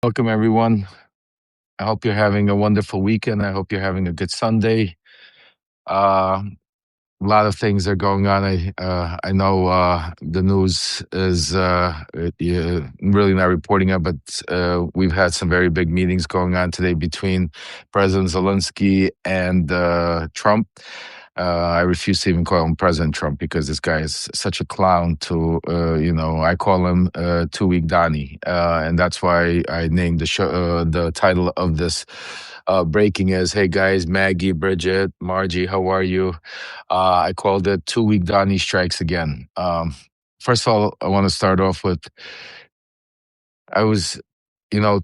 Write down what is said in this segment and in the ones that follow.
Welcome, everyone. I hope you're having a wonderful weekend. I hope you're having a good Sunday. A lot of things are going on. I know the news is really not reporting it, but we've had some very big meetings going on today between President Zelensky and Trump. I refuse to even call him President Trump because this guy is such a clown. I call him 2-week Donnie, and that's why I named the show. The title of this breaking is "Hey guys, Maggie, Bridget, Margie, how are you?" I called it 2-week Donnie strikes again. First of all, I want to start off with I was,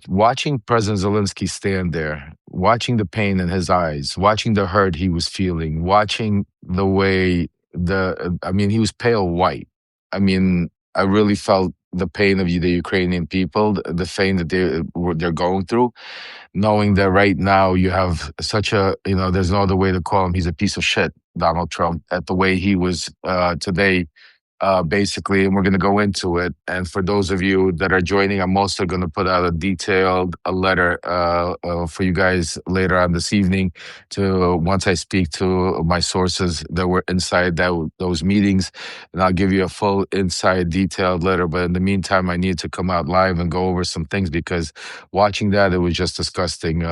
watching President Zelensky stand there, watching the pain in his eyes, watching the hurt he was feeling, watching the way he was pale white. I really felt the pain of the Ukrainian people, the pain that they're going through, knowing that right now you have such there's no other way to call him. He's a piece of shit, Donald Trump, at the way he was today basically, and we're going to go into it. And for those of you that are joining, I'm also going to put out a detailed letter for you guys later on this evening. To once I speak to my sources that were inside those meetings, and I'll give you a full inside detailed letter. But in the meantime, I need to come out live and go over some things because watching that, it was just disgusting.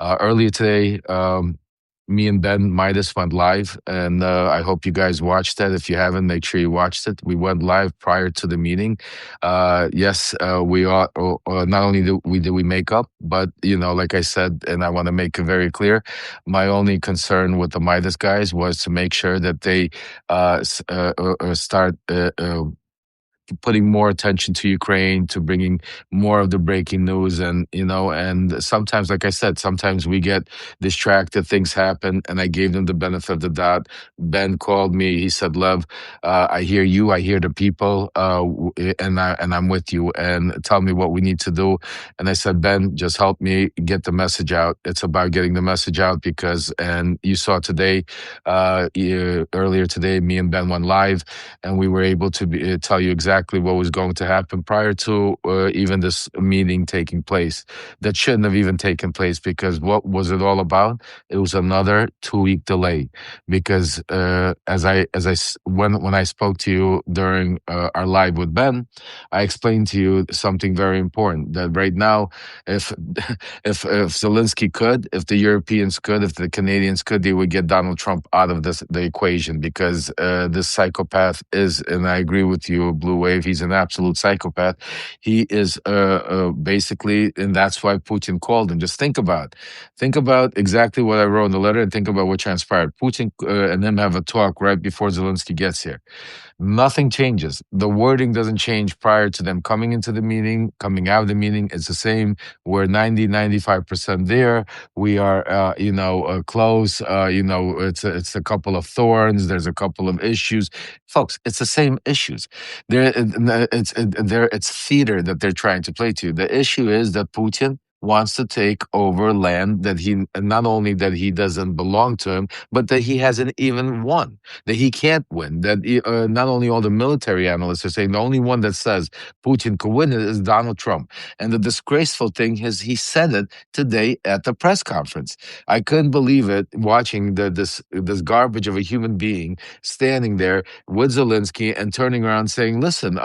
Earlier today. Me and Ben Meidas went live, and I hope you guys watched that. If you haven't, make sure you watched it. We went live prior to the meeting. Yes, we are. Not only did we make up, but like I said, and I want to make it very clear, my only concern with the Meidas guys was to make sure that they start. Putting more attention to Ukraine, to bringing more of the breaking news, and sometimes, like I said, sometimes we get distracted, things happen, and I gave them the benefit of the doubt. Ben called me. He said, "Lev, I hear you. I hear the people, and I'm with you. And tell me what we need to do." And I said, "Ben, just help me get the message out. It's about getting the message out and you saw today, earlier today, me and Ben went live, and we were able to tell you exactly what was going to happen prior to even this meeting taking place. That shouldn't have even taken place, because what was it all about? It was another 2-week delay. Because when I spoke to you during our live with Ben, I explained to you something very important. That right now, if Zelensky could, if the Europeans could, if the Canadians could, they would get Donald Trump out of the equation, because this psychopath is, and I agree with you, Blue Wave, he's an absolute psychopath. He is basically, and that's why Putin called him. Just think about exactly what I wrote in the letter, and think about what transpired. Putin and him have a talk right before Zelensky gets here. Nothing changes. The wording doesn't change prior to them coming into the meeting, coming out of the meeting. It's the same. We're 95% there. We are, close. It's a couple of thorns. There's a couple of issues. Folks, it's the same issues. It's theater that they're trying to play to. The issue is that Putin wants to take over land that not only that he doesn't belong to him, but that he hasn't even won, that he can't win. That not only all the military analysts are saying, the only one that says Putin could win it is Donald Trump. And the disgraceful thing is, he said it today at the press conference. I couldn't believe it, watching this garbage of a human being standing there with Zelensky and turning around saying, "Listen,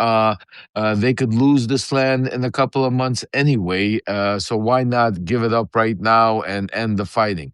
they could lose this land in a couple of months anyway, so why not give it up right now and end the fighting?"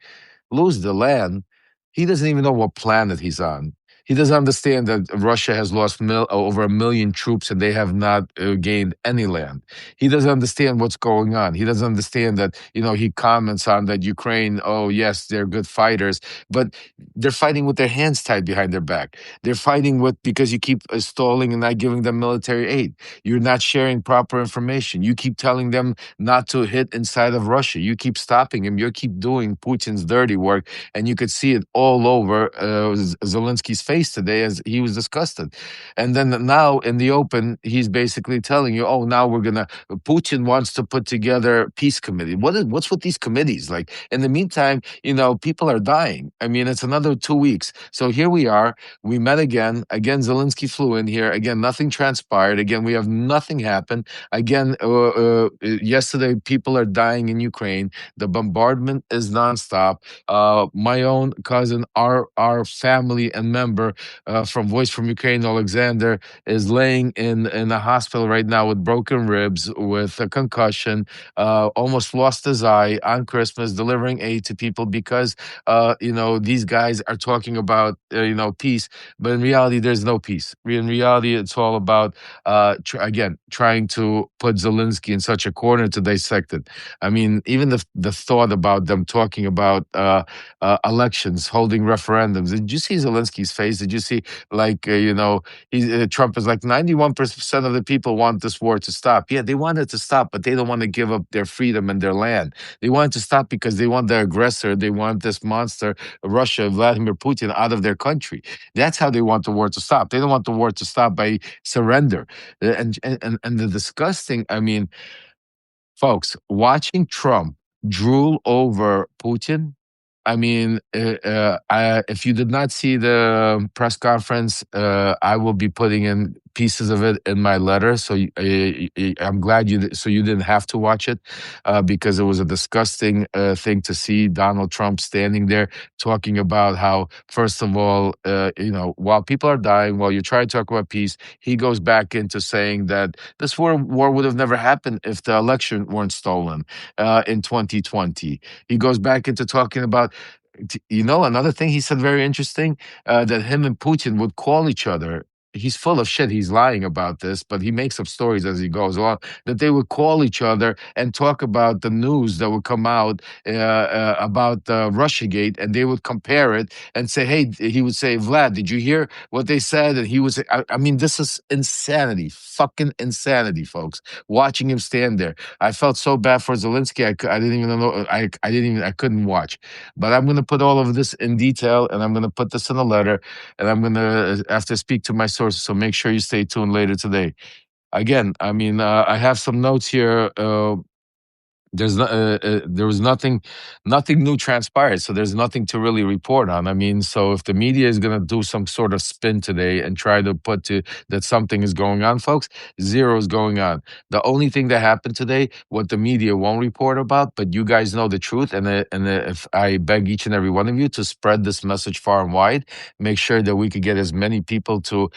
Lose the land? He doesn't even know what planet he's on. He doesn't understand that Russia has lost over 1 million troops, and they have not gained any land. He doesn't understand what's going on. He doesn't understand that, he comments on that Ukraine, oh yes, they're good fighters, but they're fighting with their hands tied behind their back. They're fighting because you keep stalling and not giving them military aid. You're not sharing proper information. You keep telling them not to hit inside of Russia. You keep stopping him. You keep doing Putin's dirty work, and you could see it all over Zelensky's face face today as he was disgusted. And then now in the open, he's basically telling you, oh, now Putin wants to put together peace committee. What's with these committees? Like, in the meantime, people are dying. I mean, it's another 2 weeks. So here we are. We met again. Again, Zelensky flew in here. Again, nothing transpired. Again, we have nothing happen. Again, yesterday, people are dying in Ukraine. The bombardment is nonstop. My own cousin, our family and member from Voice from Ukraine, Alexander, is laying in a hospital right now with broken ribs, with a concussion, almost lost his eye on Christmas, delivering aid to people because these guys are talking about peace, but in reality, there's no peace. In reality, it's all about trying to put Zelensky in such a corner to dissect it. I mean, even the thought about them talking about elections, holding referendums. Did you see Zelensky's face? Did you see, Trump is like 91% of the people want this war to stop. Yeah, they want it to stop, but they don't want to give up their freedom and their land. They want it to stop because they want the aggressor, they want this monster, Russia, Vladimir Putin, out of their country. That's how they want the war to stop. They don't want the war to stop by surrender. And the disgusting, I mean, folks, watching Trump drool over Putin. I mean, if you did not see the press conference, I will be putting in pieces of it in my letter. So I'm glad you didn't have to watch it because it was a disgusting thing to see Donald Trump standing there talking about how, first of all, while people are dying, while you're trying to talk about peace, he goes back into saying that this war would have never happened if the election weren't stolen in 2020. He goes back into talking about, another thing he said very interesting, that him and Putin would call each other. He's full of shit. He's lying about this, but he makes up stories as he goes along, that they would call each other and talk about the news that would come out about Russiagate, and they would compare it and say, hey, he would say, Vlad, did you hear what they said? And he would say, I mean, this is insanity, fucking insanity, folks. Watching him stand there, I felt so bad for Zelensky. I didn't even know. I couldn't watch. But I'm going to put all of this in detail, and I'm going to put this in a letter, and I'm going to have to speak to my sources. So make sure you stay tuned later today. Again, I mean, I have some notes here. There was nothing new transpired, so there's nothing to really report on. I mean, so if the media is going to do some sort of spin today and try to put that something is going on, folks, zero is going on. The only thing that happened today, what the media won't report about, but you guys know the truth, and if I beg each and every one of you to spread this message far and wide, make sure that we could get as many people to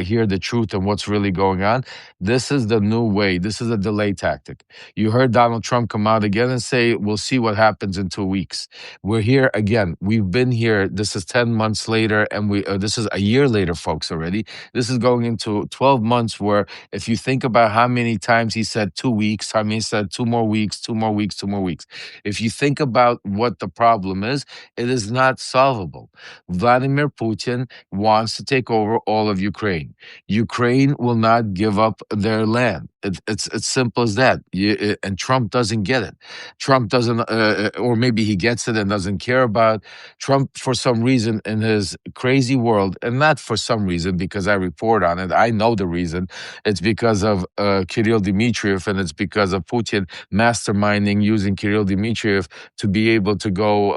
hear the truth and what's really going on. This is the new way. This is a delay tactic. You heard Donald Trump come out again and say, we'll see what happens in 2 weeks. We're here again. We've been here. This is 10 months later, and this is a year later, folks, already. This is going into 12 months where, if you think about how many times he said 2 weeks, how many he said 2 more weeks, 2 more weeks, 2 more weeks. If you think about what the problem is, it is not solvable. Vladimir Putin wants to take over all of Ukraine. Ukraine will not give up their land. It's simple as that. And Trump doesn't get it. Trump doesn't, or maybe he gets it and doesn't care about Trump for some reason in his crazy world, and not for some reason because I report on it. I know the reason. It's because of Kirill Dmitriev, and it's because of Putin masterminding using Kirill Dmitriev to be able to go,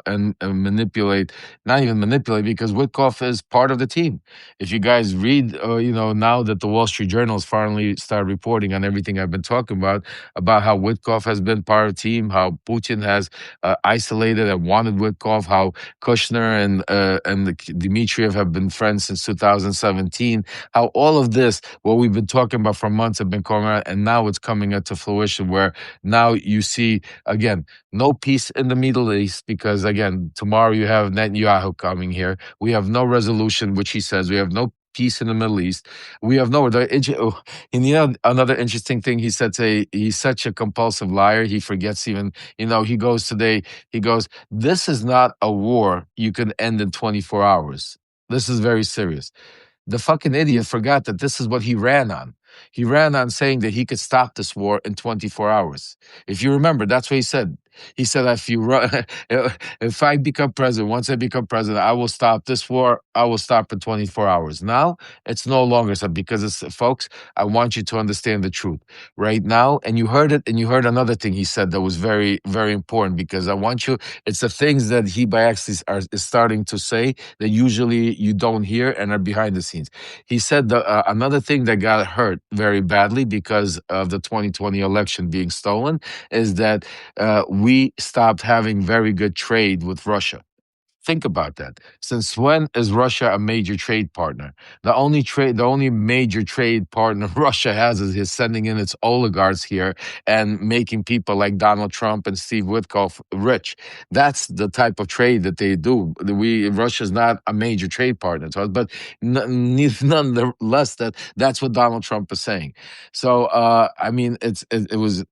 and manipulate, not even manipulate, because Whitkoff is part of the team. If you guys read, now that the Wall Street Journal has finally started reporting on everything I've been talking about how Whitkoff has been part of the team, how Putin has isolated and wanted Whitkoff, how Kushner and Dmitriev have been friends since 2017, how all of this, what we've been talking about for months, have been going on, and now it's coming into fruition, where now you see, again, no peace in the Middle East, because, again, tomorrow you have Netanyahu coming here. We have no resolution, which he says. We have no peace in the Middle East. We have no. And another interesting thing he said today, he's such a compulsive liar. He forgets even, he goes today, this is not a war you can end in 24 hours. This is very serious. The fucking idiot forgot that this is what he ran on. He ran on saying that he could stop this war in 24 hours. If you remember, that's what he said. He said, if you run, if I become president, once I become president, I will stop this war. I will stop in 24 hours. Now it's no longer so, because it's, folks, I want you to understand the truth right now. And you heard it, and you heard another thing he said that was very, very important, because I want you, it's the things that he by accident is starting to say that usually you don't hear and are behind the scenes. He said another thing that got hurt very badly because of the 2020 election being stolen is that we stopped having very good trade with Russia. Think about that. Since when is Russia a major trade partner? The only major trade partner Russia has is sending in its oligarchs here and making people like Donald Trump and Steve Whitkoff rich. That's the type of trade that they do. Russia's not a major trade partner to us, but nonetheless, that's what Donald Trump is saying. So, I mean, it was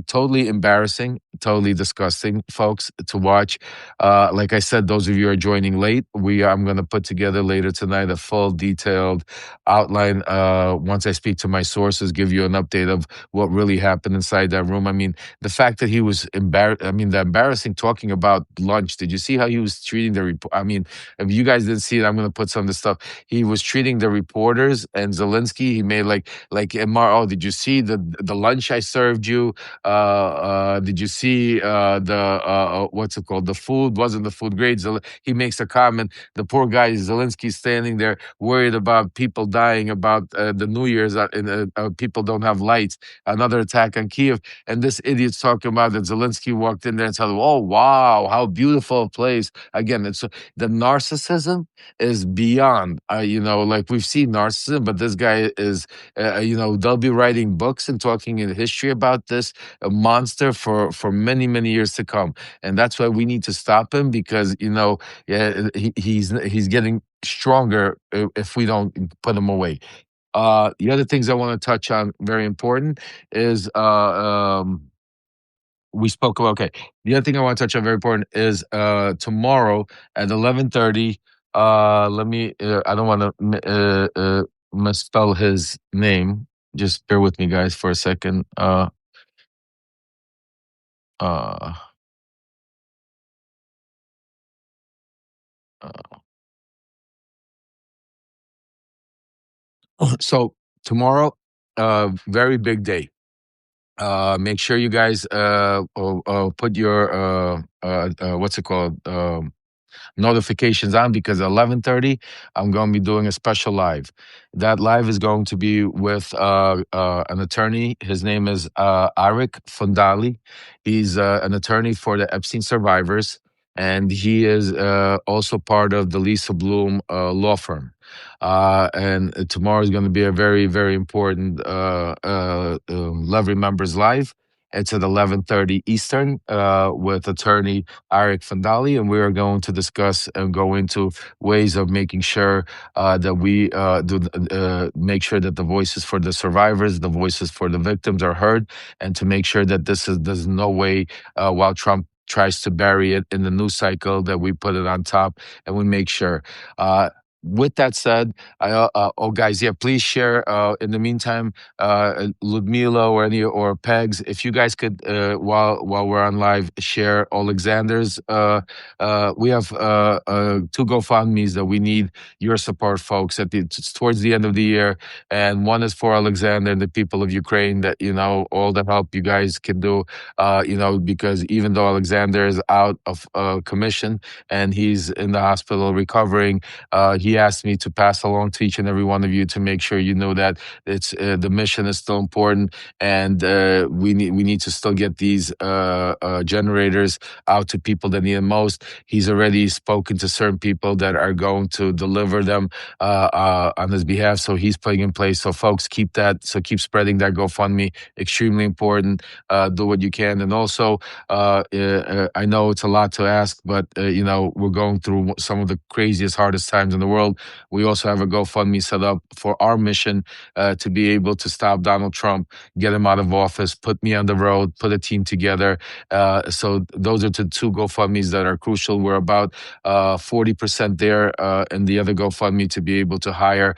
totally embarrassing, totally disgusting, folks, to watch. Like I said, those of you who are joining late, I'm going to put together later tonight a full detailed outline. Once I speak to my sources, give you an update of what really happened inside that room. I mean, the fact that he was embarrassed. I mean, the embarrassing talking about lunch. Did you see how he was treating the report? I mean, if you guys didn't see it, I'm going to put some of the stuff. He was treating the reporters and Zelensky. He made like Mar. Oh, did you see the lunch I served you? Did you see what's it called? The food wasn't the food great. He makes a comment. The poor guy Zelensky standing there worried about people dying, about the New Year's, people don't have lights. Another attack on Kiev, and this idiot's talking about that Zelensky walked in there and said, "Oh wow, how beautiful a place." Again, it's the narcissism is beyond. Like we've seen narcissism, but this guy is. They'll be writing books and talking in history about this a monster for many years to come, and that's why we need to stop him, because he's getting stronger if we don't put him away. The other things I want to touch on, very important, is we spoke about. Okay, the other thing I want to touch on, very important, is tomorrow at 11:30. Let me. I don't want to misspell his name. Just bear with me, guys, for a second. Uh, uh, so tomorrow, very big day. Make sure you guys put your what's it called, notifications on, because at 11:30 I'm going to be doing a special live. That live is going to be with an attorney. His name is Aric Fudali. He's an attorney for the Epstein survivors, and he is also part of the Lisa Bloom law firm. And tomorrow is going to be a very, very important Lev Remembers live. It's at 11:30 Eastern with attorney Aric Fudali, and we are going to discuss and go into ways of making sure that we make sure that the voices for the survivors, the voices for the victims are heard, and to make sure that there's no way, while Trump tries to bury it in the news cycle, that we put it on top and we make sure. With that said, guys, yeah, please share. In the meantime, Ludmila or Pegs, if you guys could, while we're on live, share Alexander's. We have two GoFundMe's that we need your support, folks. It's towards the end of the year, and one is for Alexander and the people of Ukraine. That all the help you guys can do. Because even though Alexander is out of commission and he's in the hospital recovering, he asked me to pass along to each and every one of you to make sure you know that it's the mission is still important, and we need to still get these generators out to people that need them most. He's already spoken to certain people that are going to deliver them on his behalf, so he's putting in place. So folks, keep spreading that GoFundMe. Extremely important. Do what you can, and also I know it's a lot to ask, but we're going through some of the craziest, hardest times in the world. world. We also have a GoFundMe set up for our mission to be able to stop Donald Trump, get him out of office, put me on the road, put a team together. So those are the two GoFundMes that are crucial. We're about 40% there in the other GoFundMe to be able to hire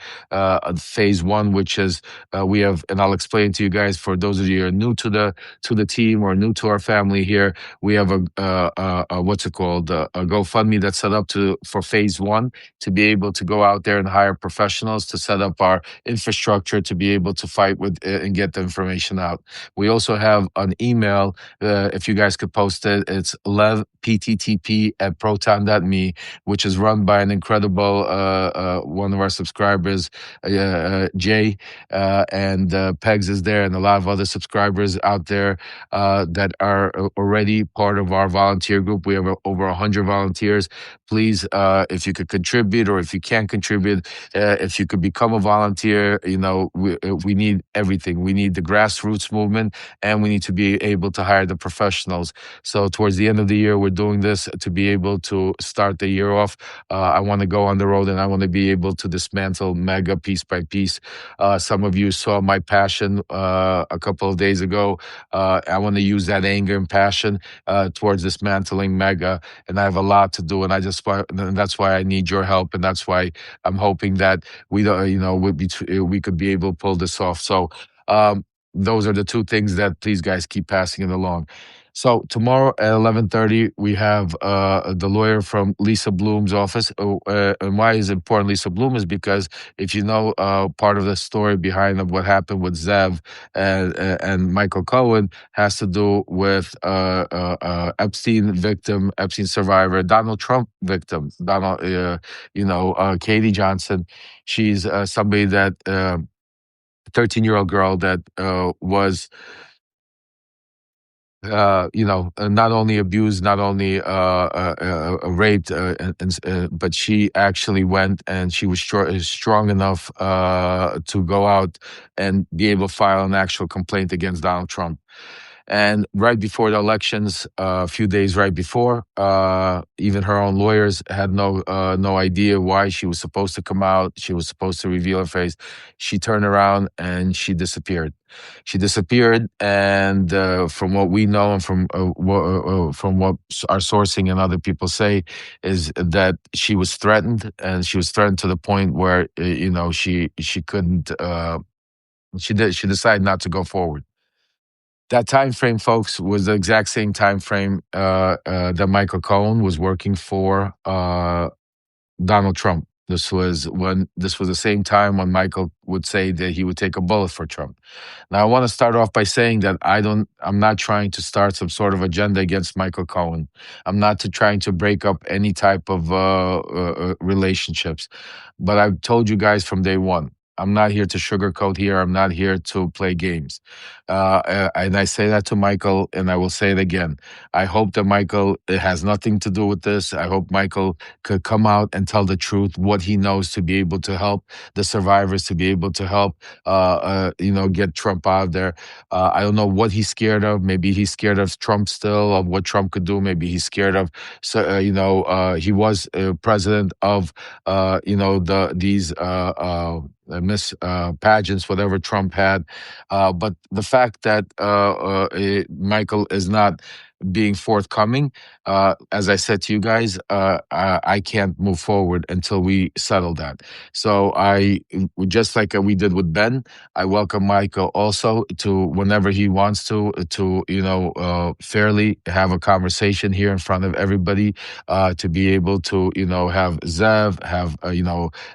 phase one, which is we have, and I'll explain to you guys, for those of you who are new to the team or new to our family here, we have a what's it called, a GoFundMe that's set up for phase one to be able to go out there and hire professionals to set up our infrastructure to be able to fight with and get the information out. We also have an email, if you guys could post it, it's levpttp@proton.me, which is run by an incredible one of our subscribers, Jay, and Pegs is there, and a lot of other subscribers out there that are already part of our volunteer group. We have over 100 volunteers. Please, if you could contribute, or if you can't contribute, if you could become a volunteer, we need everything. We need the grassroots movement, and we need to be able to hire the professionals. So towards the end of the year, we're doing this to be able to start the year off. I want to go on the road, and I want to be able to dismantle MAGA piece by piece. Some of you saw my passion a couple of days ago. I want to use that anger and passion towards dismantling MAGA, and I have a lot to do, and and that's why I need your help, and that's why I'm hoping that we could be able to pull this off. So those are the two things that, please guys, keep passing it along. So tomorrow at 11:30, we have the lawyer from Lisa Bloom's office. And why is it important, Lisa Bloom, is because if you know part of the story behind of what happened with Zev and Michael Cohen has to do with Epstein victim, Epstein survivor, Donald Trump victim, Katie Johnson. She's somebody that 13-year-old girl that was not only abused, not only raped, but she actually went, and she was strong enough to go out and be able to file an actual complaint against Donald Trump. And right before the elections, a few days right before, even her own lawyers had no idea why she was supposed to come out. She was supposed to reveal her face. She turned around and she disappeared. And from what we know, and from what our sourcing and other people say, is that she was threatened, and she was threatened to the point where she couldn't. She decided not to go forward. That time frame, folks, was the exact same time frame that Michael Cohen was working for Donald Trump. This was the same time when Michael would say that he would take a bullet for Trump. Now, I want to start off by saying that I'm not trying to start some sort of agenda against Michael Cohen. I'm not trying to break up any type of relationships. But I've told you guys from day one, I'm not here to sugarcoat here. I'm not here to play games. And I say that to Michael, and I will say it again. I hope that it has nothing to do with this. I hope Michael could come out and tell the truth, what he knows, to be able to help the survivors, to be able to help, get Trump out there. I don't know what he's scared of. Maybe he's scared of Trump still, of what Trump could do. Maybe he's scared of, he was president of, these miss pageants, whatever Trump had. But the fact that Michael is not being forthcoming, as I said to you guys, I can't move forward until we settle that. So just like we did with Ben, I welcome Michael also to, whenever he wants to fairly have a conversation here in front of everybody, to be able to have Zev, have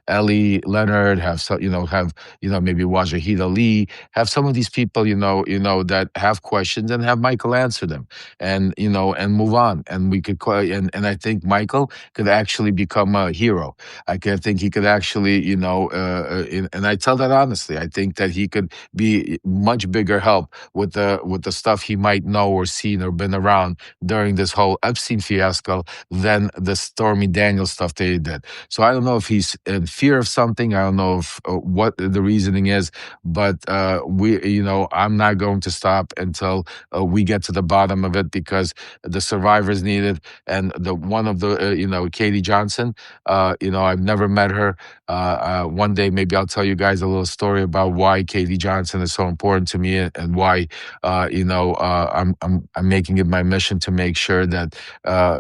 Ellie Leonard, have maybe Wajahid Ali, have some of these people that have questions, and have Michael answer them, and move on. And we could and I think Michael could actually become a hero. I think he could actually and I tell that honestly. I think that he could be much bigger help with the stuff he might know or seen or been around during this whole Epstein fiasco than the Stormy Daniels stuff that he did. So I don't know if he's in fear of something. I don't know if what the reasoning is, but I'm not going to stop until we get to the bottom of it, because the survivors need it. And the one of the Katie Johnson, I've never met her. One day maybe I'll tell you guys a little story about why Katie Johnson is so important to me, and why I'm making it my mission to make sure that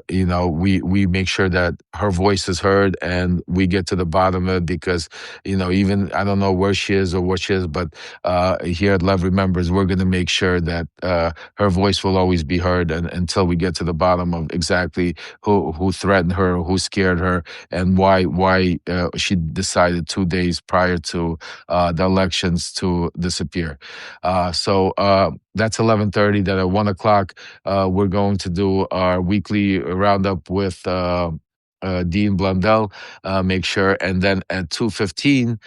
we make sure that her voice is heard and we get to the bottom of it, because even I don't know where she is or what she is, but here at Lev Remembers, we're going to make sure that her voice will always be heard, and until we get to the bottom of exactly who threatened her, who scared her, and why she decided 2 days prior to the elections to disappear. So that's 11:30. Then at 1 o'clock, we're going to do our weekly roundup with Dean Blundell. Make sure, and then at 2:15,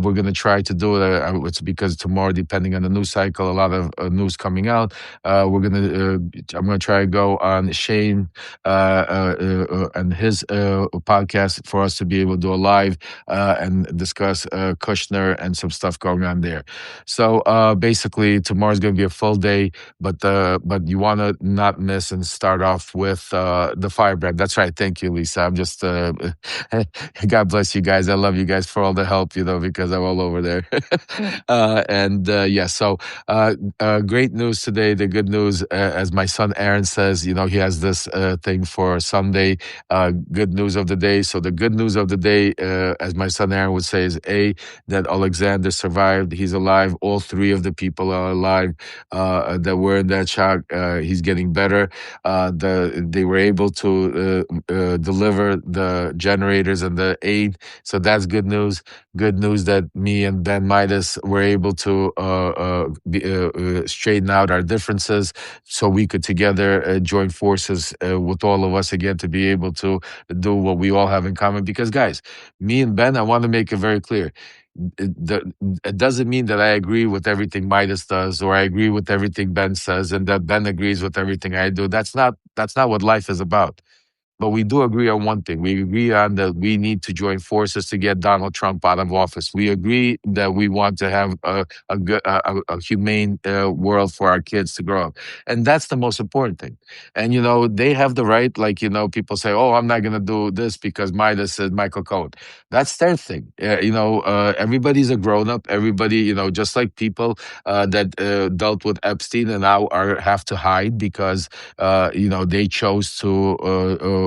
we're going to try to do it. It's because tomorrow, depending on the news cycle, a lot of news coming out. I'm going to try to go on Shane and his podcast for us to be able to do a live and discuss Kushner and some stuff going on there. So basically, tomorrow's going to be a full day, but you want to not miss and start off with the firebrand. That's right. Thank you, Lisa. I'm just God bless you guys. I love you guys for all the help, because I'm all over there. Great news today. The good news, as my son Aaron says, he has this thing for Sunday. Good news of the day. So the good news of the day, as my son Aaron would say, is that Alexander survived. He's alive. All three of the people are alive that were in that shock. He's getting better. They were able to deliver the generators and the aid. So that's good news. Good news that me and Ben Meidas were able to straighten out our differences, so we could together join forces with all of us again to be able to do what we all have in common. Because, guys, me and Ben, I want to make it very clear. It doesn't mean that I agree with everything Midas does, or I agree with everything Ben says, and that Ben agrees with everything I do. That's not what life is about. But we do agree on one thing. We agree on that we need to join forces to get Donald Trump out of office. We agree that we want to have a humane world for our kids to grow up. And that's the most important thing. And, they have the right, people say, oh, I'm not going to do this because Midas said Michael Cohen. That's their thing. Everybody's a grown up. Everybody, just like people that dealt with Epstein and now have to hide because, they chose to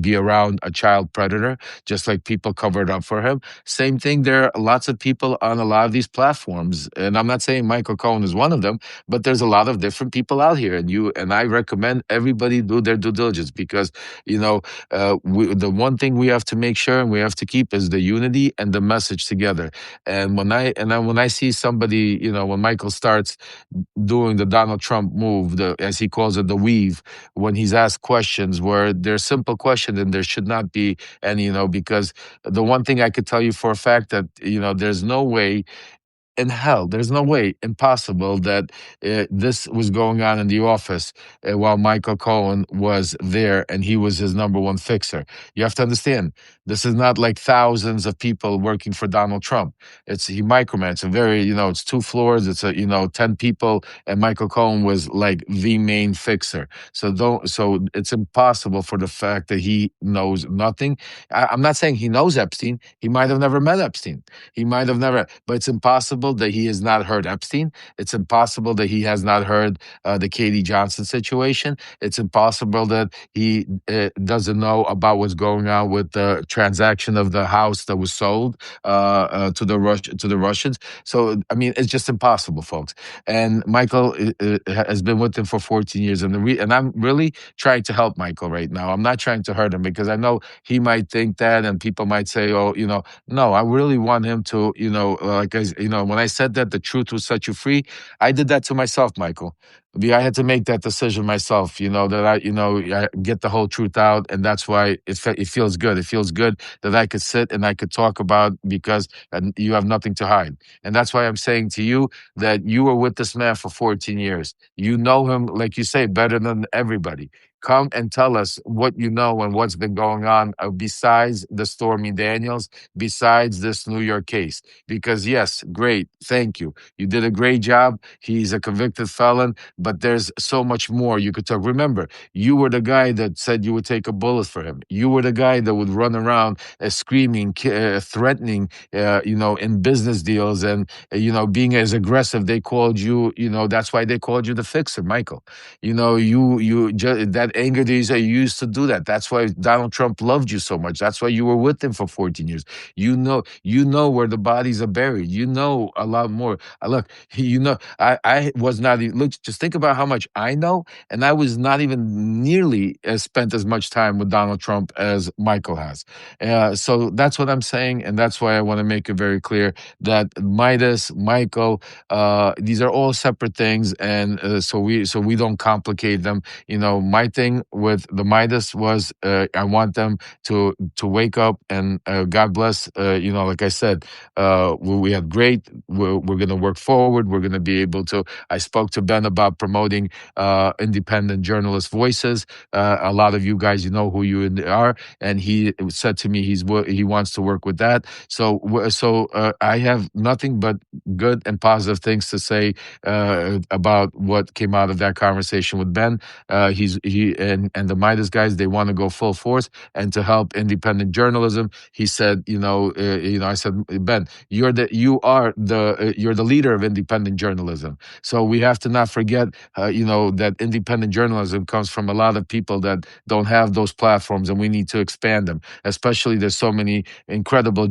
be around a child predator, just like people covered up for him. Same thing. There are lots of people on a lot of these platforms, and I'm not saying Michael Cohen is one of them, but there's a lot of different people out here, and I recommend everybody do their due diligence, because the one thing we have to make sure and we have to keep is the unity and the message together. And when I see somebody, when Michael starts doing the Donald Trump move, as he calls it, the weave, when he's asked questions where they're simple questions and there should not be any, because the one thing I could tell you for a fact that, there's no way in hell, there's no way, impossible, that this was going on in the office while Michael Cohen was there and he was his number one fixer. You have to understand, this is not like thousands of people working for Donald Trump. He micromanages. It's 2 floors. It's 10 people, and Michael Cohen was like the main fixer. So it's impossible for the fact that he knows nothing. I'm not saying he knows Epstein. He might have never met Epstein. He might have never, but it's impossible that he has not heard Epstein. It's impossible that he has not heard the Katie Johnson situation. It's impossible that he doesn't know about what's going on with the transaction of the house that was sold to the Russians. So I mean, it's just impossible, folks. And Michael has been with him for 14 years, and I'm really trying to help Michael right now. I'm not trying to hurt him, because I know he might think that, and people might say, "Oh, no." I really want him to, when I said that the truth will set you free, I did that to myself, Michael. I had to make that decision myself, that I get the whole truth out. And that's why it feels good. It feels good that I could sit and I could talk about, because you have nothing to hide. And that's why I'm saying to you that you were with this man for 14 years. You know him, like you say, better than everybody. Come and tell us what you know and what's been going on besides the Stormy Daniels, besides this New York case. Because yes, great, thank you. You did a great job. He's a convicted felon, but there's so much more you could talk. Remember, you were the guy that said you would take a bullet for him. You were the guy that would run around screaming, threatening, in business deals, and being as aggressive. They called you, that's why they called you the fixer, Michael. That anger that you used to do that. That's why Donald Trump loved you so much. That's why you were with him for 14 years. You know where the bodies are buried. You know a lot more. Look, I was not even, look, just think about how much I know, and I was not even nearly spent as much time with Donald Trump as Michael has. So that's what I'm saying, and that's why I want to make it very clear that Midas, Michael, these are all separate things, and so we don't complicate them. My thing with the Midas was I want them to wake up, and God bless. Like I said, we had great. We're going to work forward. We're going to be able to. I spoke to Ben about promoting independent journalist voices. A lot of you guys, you know who you are, and he said to me he wants to work with that. So I have nothing but good and positive things to say about what came out of that conversation with Ben. And the Midas guys, they want to go full force and to help independent journalism. He said, I said, Ben, you're the leader of independent journalism. So we have to not forget, that independent journalism comes from a lot of people that don't have those platforms, and we need to expand them. Especially, there's so many incredible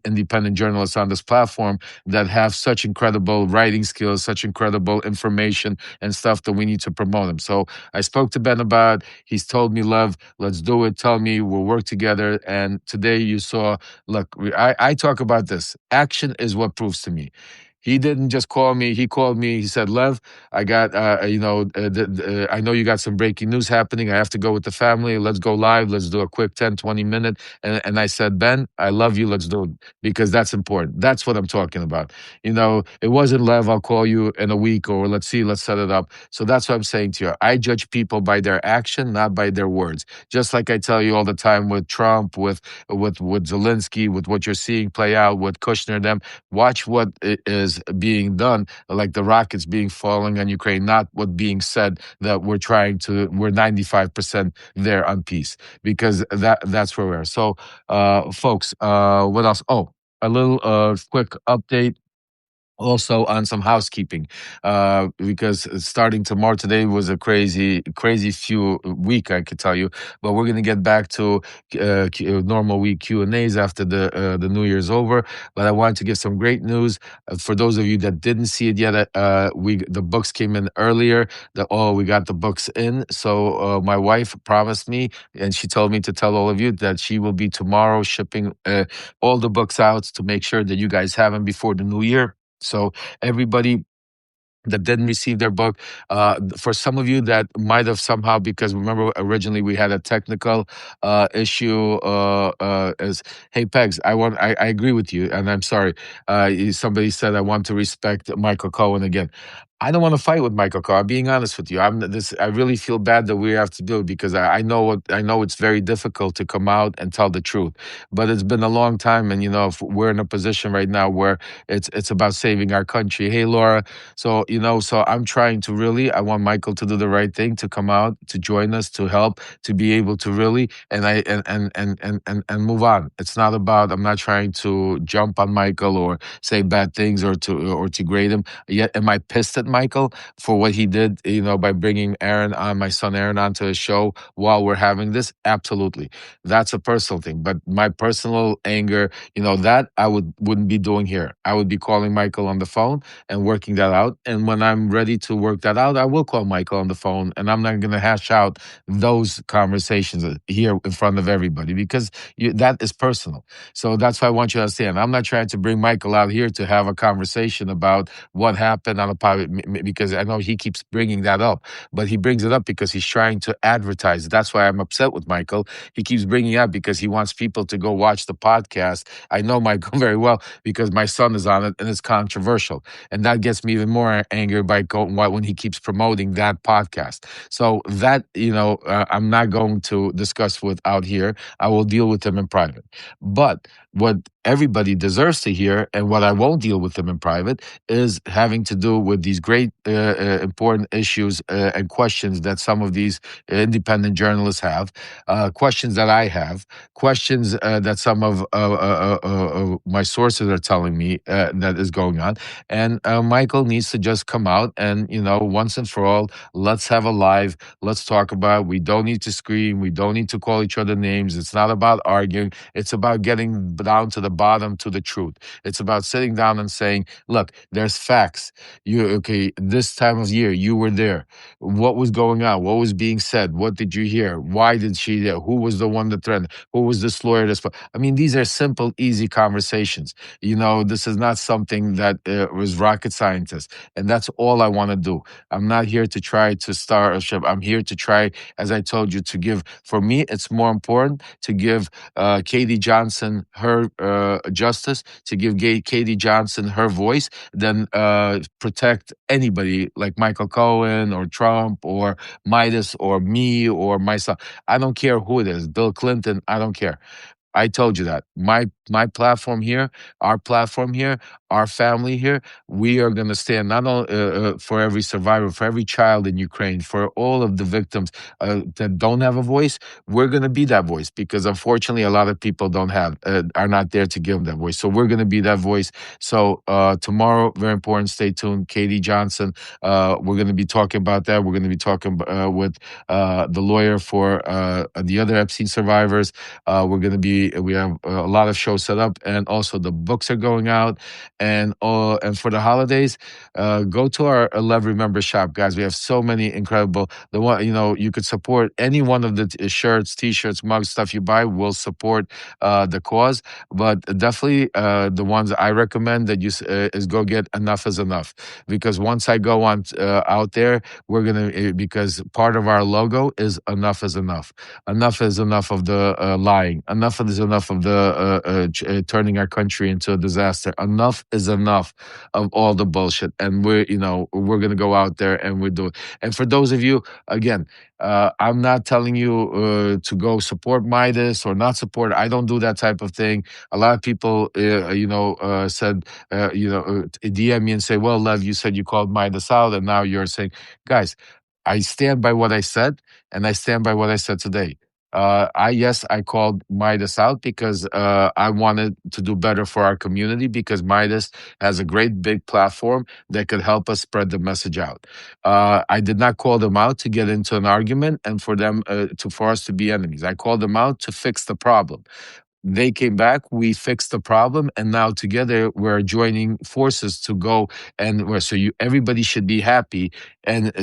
independent journalists on this platform that have such incredible writing skills, such incredible information and stuff that we need to promote them. So I spoke to Ben about. He's told me, Lev, let's do it. Tell me, we'll work together. And today you saw. Look, I talk about this. Action is what proves to me. He didn't just call me. He called me. He said, Lev, I got, I know you got some breaking news happening. I have to go with the family. Let's go live. Let's do a quick 10, 20 minute. And I said, Ben, I love you. Let's do it, because that's important. That's what I'm talking about. It wasn't, Lev, I'll call you in a week, or let's set it up. So that's what I'm saying to you. I judge people by their action, not by their words. Just like I tell you all the time with Trump, with Zelensky, with what you're seeing play out with Kushner and them. Watch what is being done, like the rockets being falling on Ukraine, not what being said that we're 95% there on peace, because that's where we are. So, folks, what else? Oh, a little quick update also on some housekeeping, because starting tomorrow, today was a crazy few week, I could tell you, but we're going to get back to normal week Q&As after the New Year's over. But I wanted to give some great news for those of you that didn't see it yet. The books came in earlier. We got the books in. So my wife promised me, and she told me to tell all of you that she will be tomorrow shipping all the books out to make sure that you guys have them before the new year. So everybody that didn't receive their book, for some of you that might have somehow, because remember originally we had a technical issue. As Hey Pegs, I agree with you, and I'm sorry. Somebody said I want to respect Michael Cohen again. I don't want to fight with Michael Cohen. I'm being honest with you. I really feel bad that we have to do it, because I know it's very difficult to come out and tell the truth. But it's been a long time, and if we're in a position right now where it's about saving our country. Hey Laura, so I'm trying to really. I want Michael to do the right thing, to come out, to join us, to help, to be able to really and move on. It's not about. I'm not trying to jump on Michael or say bad things or to grade him. Yet, am I pissed at Michael for what he did? By bringing my son Aaron, onto his show while we're having this. Absolutely, that's a personal thing. But my personal anger, that I wouldn't be doing here. I would be calling Michael on the phone and working that out. And when I'm ready to work that out, I will call Michael on the phone, and I'm not going to hash out those conversations here in front of everybody, because that is personal. So that's why I want you to understand. I'm not trying to bring Michael out here to have a conversation about what happened on a private, because I know he keeps bringing that up, but he brings it up because he's trying to advertise. That's why I'm upset with Michael. He keeps bringing it up because he wants people to go watch the podcast. I know Michael very well because my son is on it, and it's controversial. And that gets me even more angry when he keeps promoting that podcast. So that, I'm not going to discuss with out here. I will deal with him in private. But what everybody deserves to hear, and what I won't deal with them in private, is having to do with these great important issues and questions that some of these independent journalists have, questions that I have, questions that some of my sources are telling me that is going on. And Michael needs to just come out and, once and for all, let's have a live, let's talk about it. We don't need to scream. We don't need to call each other names. It's not about arguing. It's about getting down to the bottom, to the truth. It's about sitting down and saying, look, there's facts. This time of year, you were there. What was going on? What was being said? What did you hear? Why did she there? Who was the one that threatened? Who was this lawyer? I mean, these are simple, easy conversations. This is not something that was rocket scientist. And that's all I want to do. I'm not here to try to start a ship. I'm here to try, as I told you, to give. For me, it's more important to give Katie Johnson her justice, to give Katie Johnson her voice, than protect anybody like Michael Cohen or Trump or Meidas or me or myself. I don't care who it is. Bill Clinton, I don't care. I told you that. My platform here, our platform here, our family here, we are going to stand not only for every survivor, for every child in Ukraine, for all of the victims that don't have a voice. We're going to be that voice, because unfortunately a lot of people are not there to give that voice. So we're going to be that voice. So tomorrow, very important, stay tuned. Katie Johnson, we're going to be talking about that. We're going to be talking with the lawyer for the other Epstein survivors. We have a lot of shows set up, and also the books are going out. And for the holidays, go to our Lev Remembers shop, guys. We have so many incredible. You could support any one of the shirts, T-shirts, mugs, stuff you buy will support the cause. But definitely the ones I recommend that is go get Enough is Enough, because once I go on out there, we're gonna because part of our logo is Enough is Enough. Enough is enough of the lying. Enough is enough of the turning our country into a disaster. Enough is enough of all the bullshit. And we're going to go out there and we do it. And for those of you, again, I'm not telling you to go support Meidas or not support. I don't do that type of thing. A lot of people, said, DM me and say, well, Lev, you said you called Meidas out, and now you're saying, guys, I stand by what I said, and I stand by what I said today. I called Meidas out because I wanted to do better for our community, because Meidas has a great big platform that could help us spread the message out. I did not call them out to get into an argument and for them for us to be enemies. I called them out to fix the problem. They came back, we fixed the problem, and now together we're joining forces to go everybody should be happy and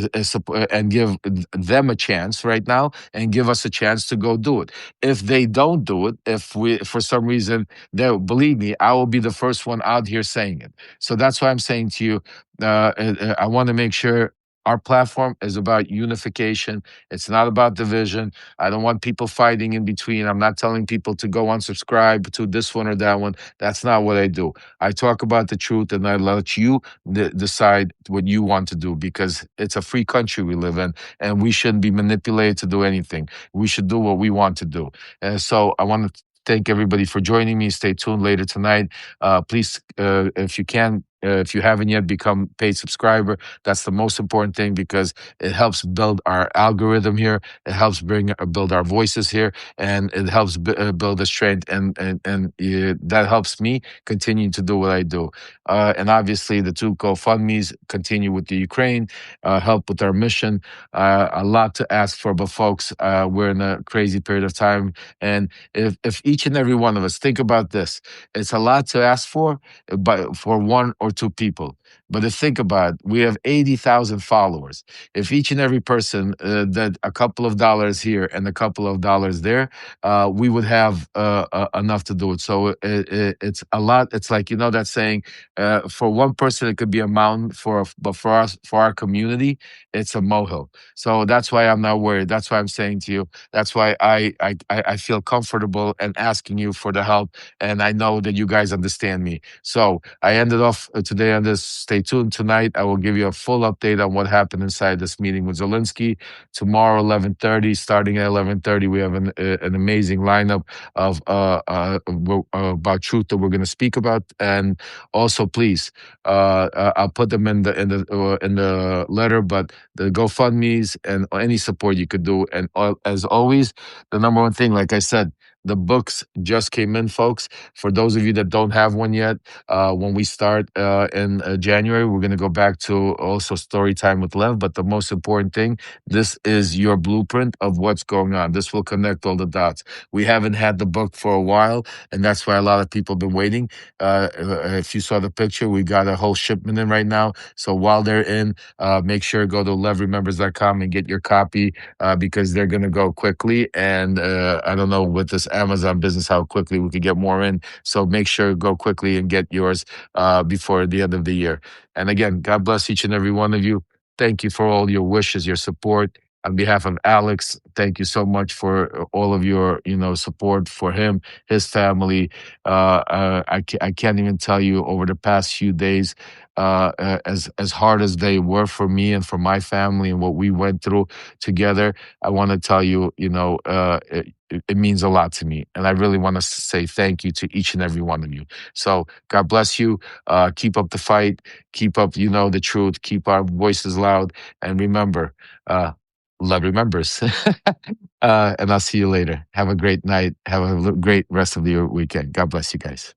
give them a chance right now and give us a chance to go do it. If they don't do it, if we for some reason, believe me, I will be the first one out here saying it. So that's why I'm saying to you, I want to make sure our platform is about unification. It's not about division. I don't want people fighting in between. I'm not telling people to go unsubscribe to this one or that one. That's not what I do. I talk about the truth, and I let you decide what you want to do, because it's a free country we live in, and we shouldn't be manipulated to do anything. We should do what we want to do. And so I want to thank everybody for joining me. Stay tuned later tonight. Please, if you can, if you haven't yet become paid subscriber, that's the most important thing, because it helps build our algorithm here. It helps build our voices here, and it helps build the strength, and that helps me continue to do what I do. And obviously, the two GoFundMe's continue with the Ukraine, help with our mission. A lot to ask for, but folks, we're in a crazy period of time, and if each and every one of us think about this, it's a lot to ask for, but for one or two people. But if think about it, we have 80,000 followers. If each and every person did a couple of dollars here and a couple of dollars there, we would have enough to do it. So it's a lot. It's like, that saying, for one person it could be a mountain, but for us, for our community, it's a molehill. So that's why I'm not worried. That's why I'm saying to you. That's why I feel comfortable and asking you for the help, and I know that you guys understand me. So I ended off today on this. Stay tuned. Tonight, I will give you a full update on what happened inside this meeting with Zelensky. Tomorrow, 11:30, starting at 11:30, we have an amazing lineup of about truth that we're going to speak about. And also, please, I'll put them in the letter, but the GoFundMe's and any support you could do. And as always, the number one thing, like I said, the books just came in, folks. For those of you that don't have one yet, when we start in January, we're going to go back to also story time with Lev. But the most important thing, this is your blueprint of what's going on. This will connect all the dots. We haven't had the book for a while, and that's why a lot of people have been waiting. If you saw the picture, we got a whole shipment in right now. So while they're in, make sure to go to levremembers.com and get your copy because they're going to go quickly. And I don't know with this Amazon business how quickly we could get more in. So make sure to go quickly and get yours before the end of the year. And again, God bless each and every one of you. Thank you for all your wishes, your support. On behalf of Alex, thank you so much for all of your, support for him, his family. I can't even tell you over the past few days, as hard as they were for me and for my family and what we went through together. I want to tell you, it means a lot to me, and I really want to say thank you to each and every one of you. So God bless you. Keep up the fight. Keep up, the truth. Keep our voices loud, and remember. Lev Remembers. And I'll see you later. Have a great night. Have a great rest of your weekend. God bless you guys.